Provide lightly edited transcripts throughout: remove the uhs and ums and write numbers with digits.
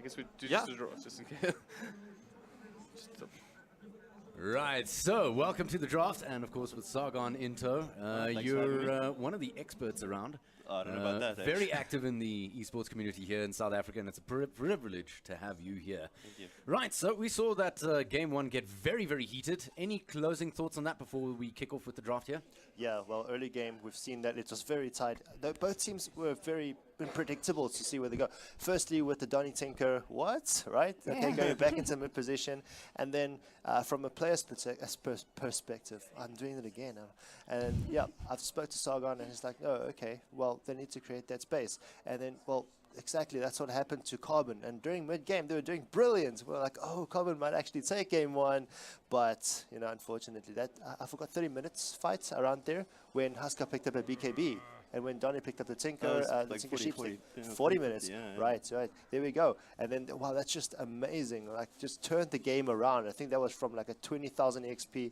guess we do just a draw, just in case. Right, so welcome to the draft, and of course with Sargon in tow. You're one of the experts around. I don't know about that. Very active in the esports community here in South Africa, and it's a privilege to have you here. Thank you. Right, so we saw that game one get very, very heated. Any closing thoughts on that before we kick off with the draft here? Yeah, well, early game, we've seen that it was very tight. Both teams were very unpredictable to see where they go. Firstly, with the Donny Tinker, right? Okay, going back into mid position. And then from a player's perspective, I'm doing it again. And yeah, I've spoke to Sargon and he's like, oh, okay, well, they need to create that space. And then, well, exactly, that's what happened to Carbon. And during mid-game, they were doing brilliant. We're like, oh, Carbon might actually take game one. But, you know, unfortunately, that I forgot 30 minutes fight around there when Husker picked up a BKB. And when Donny picked up the Tinker, like Tinker 40 minutes. Yeah. Right. There we go. And then, wow, that's just amazing. Like, just turned the game around. I think that was from like a 20,000 XP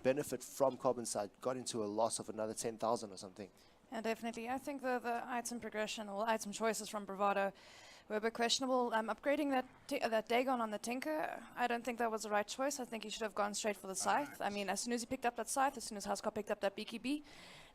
benefit from Carbon's side. Got into a loss of another 10,000 or something. Yeah, definitely. I think the item progression or item choices from Bravado were a bit questionable. Upgrading that Dagon on the Tinker, I don't think that was the right choice. I think he should have gone straight for the Scythe. I mean, as soon as he picked up that Scythe, as soon as Husker picked up that BKB,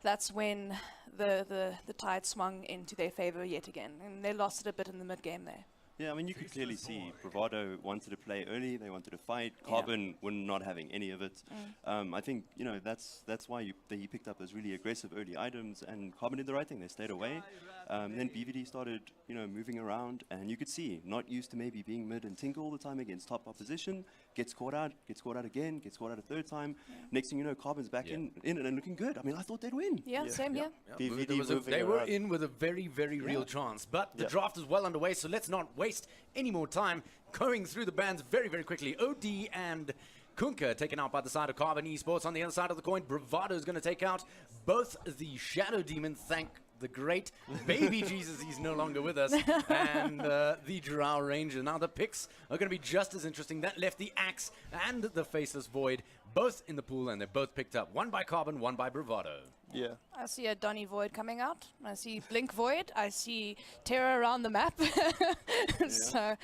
that's when the tide swung into their favor yet again. And they lost it a bit in the mid-game there. Yeah, I mean, you could clearly see Bravado wanted to play early. They wanted to fight. Carbon were not having any of it. I think, you know, that's why he picked up those really aggressive early items, and Carbon did the right thing. They stayed away. Then BVD started, you know, moving around, and you could see, not used to maybe being mid and Tinker all the time against top opposition, gets caught out again, gets caught out a third time. Next thing you know, Carbon's back in and looking good. I mean, I thought they'd win. Yeah, same here. BVD They were in with a very, very real chance. But the draft is well underway, so let's not waste any more time going through the bands very, very quickly. OD and Kunka taken out by the side of Carbon Esports. On the other side of the coin, Bravado is going to take out both the Shadow Demon, thank the great baby Jesus, he's no longer with us, and the Drow Ranger. Now the picks are going to be just as interesting. That left the Axe and the Faceless Void both in the pool, and they're both picked up. One by Carbon, one by Bravado. Yeah. I see a Donny Void coming out. I see Blink Void. I see terror around the map. So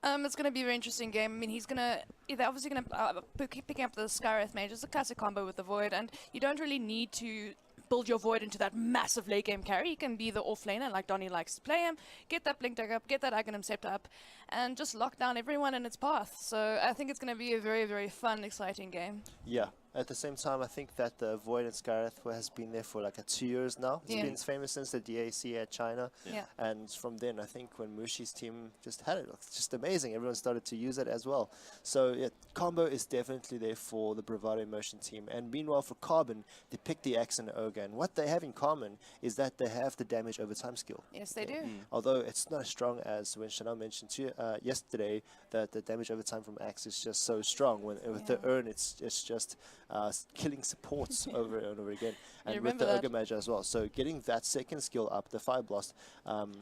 it's going to be a very interesting game. I mean, they're obviously going to picking up the Skywrath Mage. It's a classic combo with the Void, and you don't really need to build your Void into that massive late game carry. You can be the offlaner like Donny likes to play him, get that Blink Dagger up, get that Aghanim Scepter up, and just lock down everyone in its path. So I think it's going to be a very, very fun, exciting game. Yeah. At the same time, I think that the Void and Skywrath has been there for like 2 years now. It's been famous since the DAC at China. Yeah. And from then, I think when Mushi's team just had it, it's just amazing. Everyone started to use it as well. So yeah, combo is definitely there for the Bravado Immersion team. And meanwhile, for Carbon, they picked the Axe and the Ogre. And what they have in common is that they have the damage over time skill. Yes, they do. Although it's not as strong as when Chanel mentioned to you, yesterday, that the damage over time from Axe is just so strong. With the Urn, it's just killing supports over and over again. And with the Ogre Mage as well. So getting that second skill up, the Fire Blast.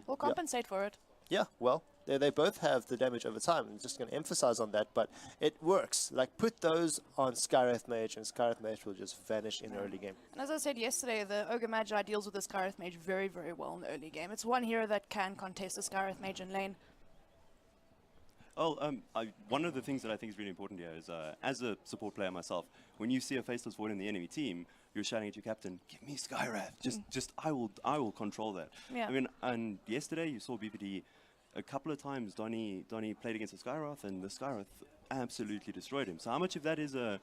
We'll compensate for it. Yeah, well, they both have the damage over time. I'm just going to emphasize on that, but it works. Like, put those on Skywrath Mage, and Skywrath Mage will just vanish in the early game. And as I said yesterday, the Ogre Magi deals with the Skywrath Mage very, very well in the early game. It's one hero that can contest the Skywrath Mage in lane. Oh, one of the things that I think is really important here is, as a support player myself, when you see a Faceless Void in the enemy team, you're shouting at your captain, "Give me Skywrath! Just I will control that." Yeah. I mean, and yesterday you saw BVD a couple of times. Donny played against the Skywrath, and the Skywrath absolutely destroyed him. So how much of that is we're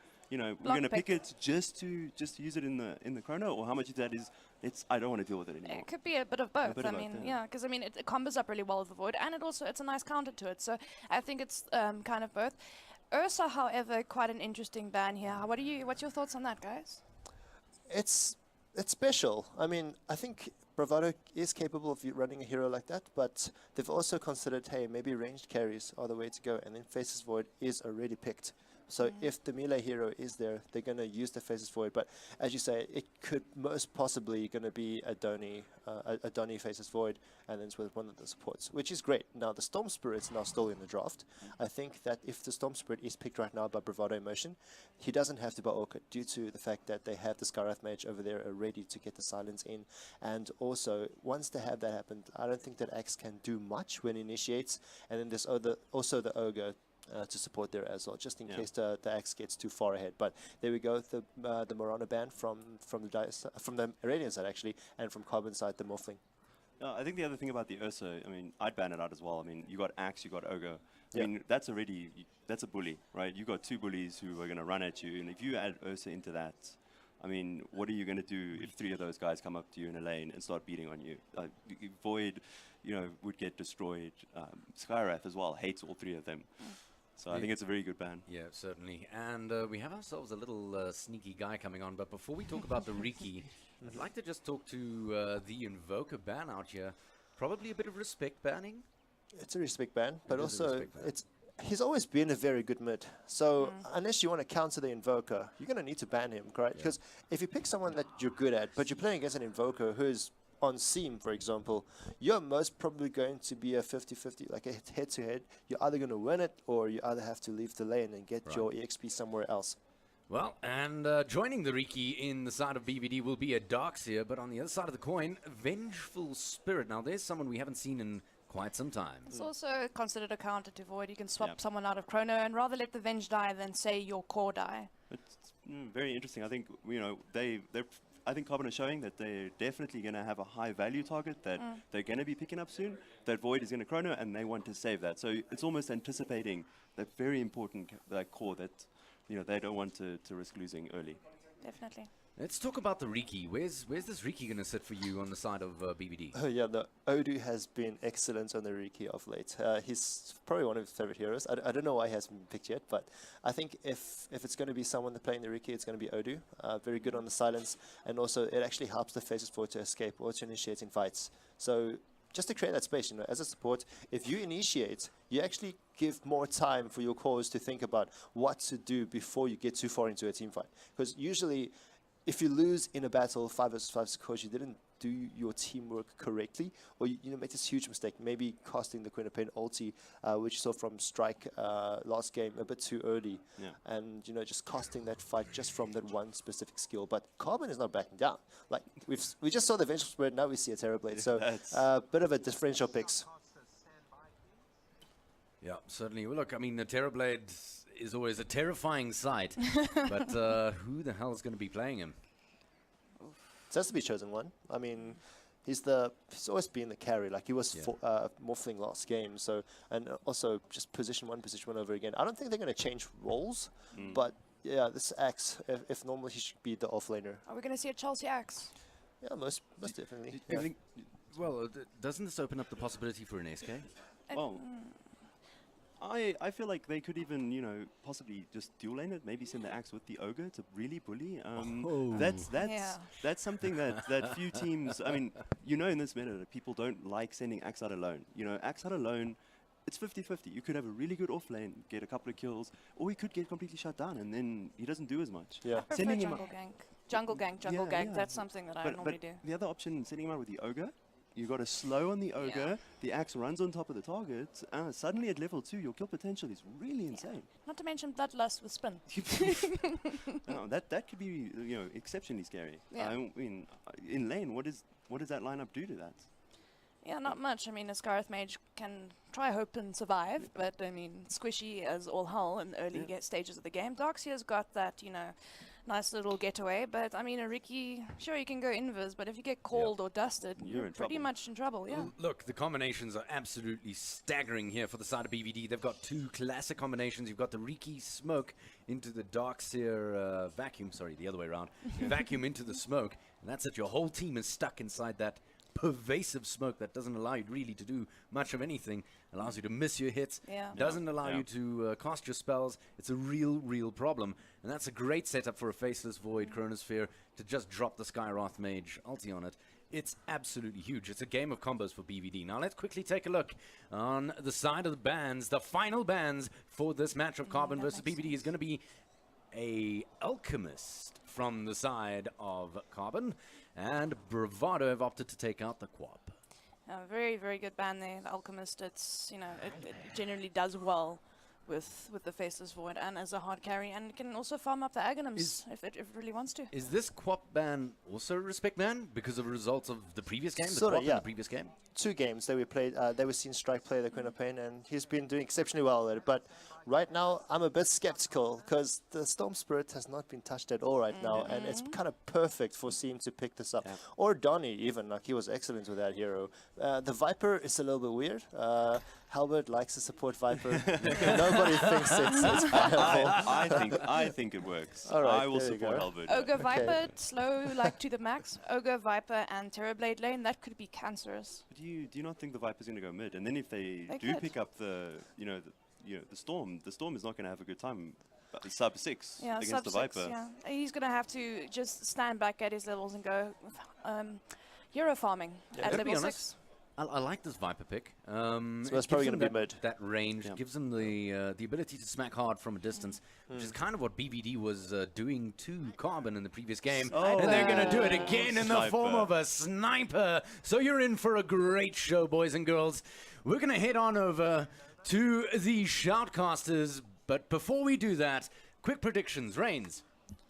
going to pick it just to use it in the chrono, or how much of that is I don't want to deal with it anymore? It could be a bit of both. I mean, because I mean it combos up really well with the Void, and it's a nice counter to it. So I think it's kind of both. Ursa, however, quite an interesting ban here. What's your thoughts on that, guys? It's special. I mean, I think Bravado is capable of running a hero like that, but they've also considered, hey, maybe ranged carries are the way to go, and then Faceless Void is already picked So if the melee hero is there, they're going to use the Faceless Void. But as you say, it could most possibly going to be a Donny Faceless Void, and then it's with one of the supports, which is great. Now the Storm Spirit's now still in the draft. I think that if the Storm Spirit is picked right now by Bravado Emotion, he doesn't have to buy Orchid due to the fact that they have the Skywrath Mage over there ready to get the silence in. And also, once they have that happen, I don't think that Axe can do much when it initiates. And then there's also the Ogre to support there as well, just in case the Axe gets too far ahead. But there we go, the Morana ban from the Iranian side actually, and from Carbon side, the Morphling. I think the other thing about the Ursa, I mean, I'd ban it out as well. I mean, you got Axe, you got Ogre. I mean, that's a bully, right? You got two bullies who are going to run at you, and if you add Ursa into that, I mean, what are you going to do if three of those guys come up to you in a lane and start beating on you? Void, would get destroyed. Skywrath as well hates all three of them. So I think it's a very good ban. Yeah, certainly. And we have ourselves a little sneaky guy coming on. But before we talk about the Riki, I'd like to just talk to the Invoker ban out here. Probably a bit of respect banning. It's a respect ban, but also he's always been a very good mid. So unless you want to counter the Invoker, you're going to need to ban him, correct? Because if you pick someone that you're good at, but you're playing against an Invoker who's on Seam, for example, you're most probably going to be a 50-50, like a head-to-head. You're either going to win it, or you either have to leave the lane and get your EXP somewhere else. Well, and joining the Riki in the side of BVD will be a Darkseer, but on the other side of the coin, Vengeful Spirit. Now, there's someone we haven't seen in quite some time. It's also considered a counter to Void. You can swap someone out of Chrono and rather let the Venge die than say your core die. It's very interesting. I think, I think Carbon is showing that they're definitely going to have a high value target that they're going to be picking up soon. That Void is going to Chrono, and they want to save that. So it's almost anticipating that very important core that they don't want to risk losing early. Definitely. Let's talk about the Riki. Where's this Riki going to sit for you on the side of BVD? Oh yeah, the Odu has been excellent on the Riki of late. He's probably one of his favorite heroes. I don't know why he hasn't been picked yet, but I think if it's going to be someone playing the Riki, it's going to be Odu. Very good on the silence, and also it actually helps the Faceless Void to escape or to initiate in fights. So just to create that space, as a support, if you initiate, you actually give more time for your cores to think about what to do before you get too far into a team fight. Because usually, if you lose in a battle 5 versus 5 because you didn't do your teamwork correctly, or you make this huge mistake, maybe casting the Queen of Pain ulti, which you saw from Strike last game, a bit too early, and just casting that fight just from that one specific skill. But Carbon is not backing down. Like we just saw the Vengeful Spirit, now we see a Terrorblade. So a bit of a differential picks. Yeah, certainly. Well, look, I mean, the Terrorblade is always a terrifying sight, but who the hell is going to be playing him? It has to be chosen one. I mean, he's always been the carry. Like he was Morphling last game. So, and also just position one over again. I don't think they're going to change roles, but yeah, this Axe, if normally he should be the offlaner. Are we going to see a Chelsea Axe? Yeah, most definitely. Well, doesn't this open up the possibility for an SK? Well, I feel like they could even, possibly just dual lane it, maybe send the Axe with the Ogre to really bully. That's something that few teams, I mean, in this meta, people don't like sending Axe out alone. Axe out alone, it's 50-50. You could have a really good off lane, get a couple of kills, or he could get completely shut down, and then he doesn't do as much. I prefer jungle gank. That's something that I normally do. The other option, sending him out with the Ogre, you got a slow on the Ogre, the Axe runs on top of the target, suddenly at level 2 your kill potential is really insane. Not to mention Bloodlust with Spin. That could be exceptionally scary. I mean, in lane, what does that lineup do to that? Yeah, not much. I mean, a Skywrath Mage can try, hope, and survive, but I mean, squishy as all hell in the early stages of the game. Darkseer's got that, nice little getaway, but I mean, a Riki, sure, you can go invis, but if you get called or dusted, you're pretty much in trouble, Look, the combinations are absolutely staggering here for the side of BVD. They've got two classic combinations. You've got the Riki smoke into the Darkseer vacuum, sorry, the other way around. Vacuum into the smoke, and that's it. Your whole team is stuck inside that pervasive smoke that doesn't allow you really to do much of anything, allows you to miss your hits, doesn't allow you to cast your spells. It's a real problem, and that's a great setup for a Faceless Void Chronosphere to just drop the Skywrath Mage ulti on it It's absolutely huge. It's a game of combos for BVD. Now let's quickly take a look on the side of the bans. The final bans for this match of Carbon versus BVD is going to be a Alchemist from the side of Carbon, and Bravado have opted to take out the Quap. Very, very good ban there, the Alchemist. It's, you know, it generally does well with the Faceless Void and as a hard carry, and it can also farm up the Aghanims if it really wants to. Is this Quap ban also a respect ban because of the results of the previous game? Sort of, the Quap in the previous game? 2 games that we played, they were seen Strike play the Queen of Pain, and he's been doing exceptionally well at it. But right now, I'm a bit skeptical because the Storm Spirit has not been touched at all right now, and it's kind of perfect for Seam to pick this up. Or Donnie, even, like he was excellent with that hero. The Viper is a little bit weird. Halbert likes to support Viper. Nobody thinks it's viable. I think it works. All right, I will there you support go. Albert. Ogre Viper, slow like to the max. Ogre Viper and Terrorblade lane, that could be cancerous. But do you not think the Viper's going to go mid? And then if they They do could. pick up the Storm is not going to have a good time. Sub 6 Yeah, against sub the 6, Viper. yeah. He's going to have to just stand back at his levels and go hero farming at To be level honest, 6. I like this Viper pick. So It it's probably gives gonna him be mid. That range gives him the ability to smack hard from a distance, which is kind of what BVD was doing to Carbon in the previous game. And they're going to do it again in the form Sniper. of a sniper. So you're in for a great show, boys and girls. We're going to head on over to the Shoutcasters. But before we do that, quick predictions. Rainz,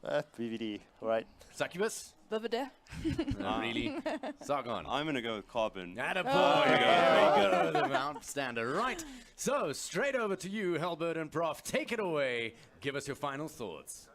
BVD, right? Succubus? BVD. Not really. Sargon. I'm going to go with Carbon. Attaboy. There we go. The Mount Standard. Right. So, straight over to you, Halbert and Prof. Take it away. Give us your final thoughts.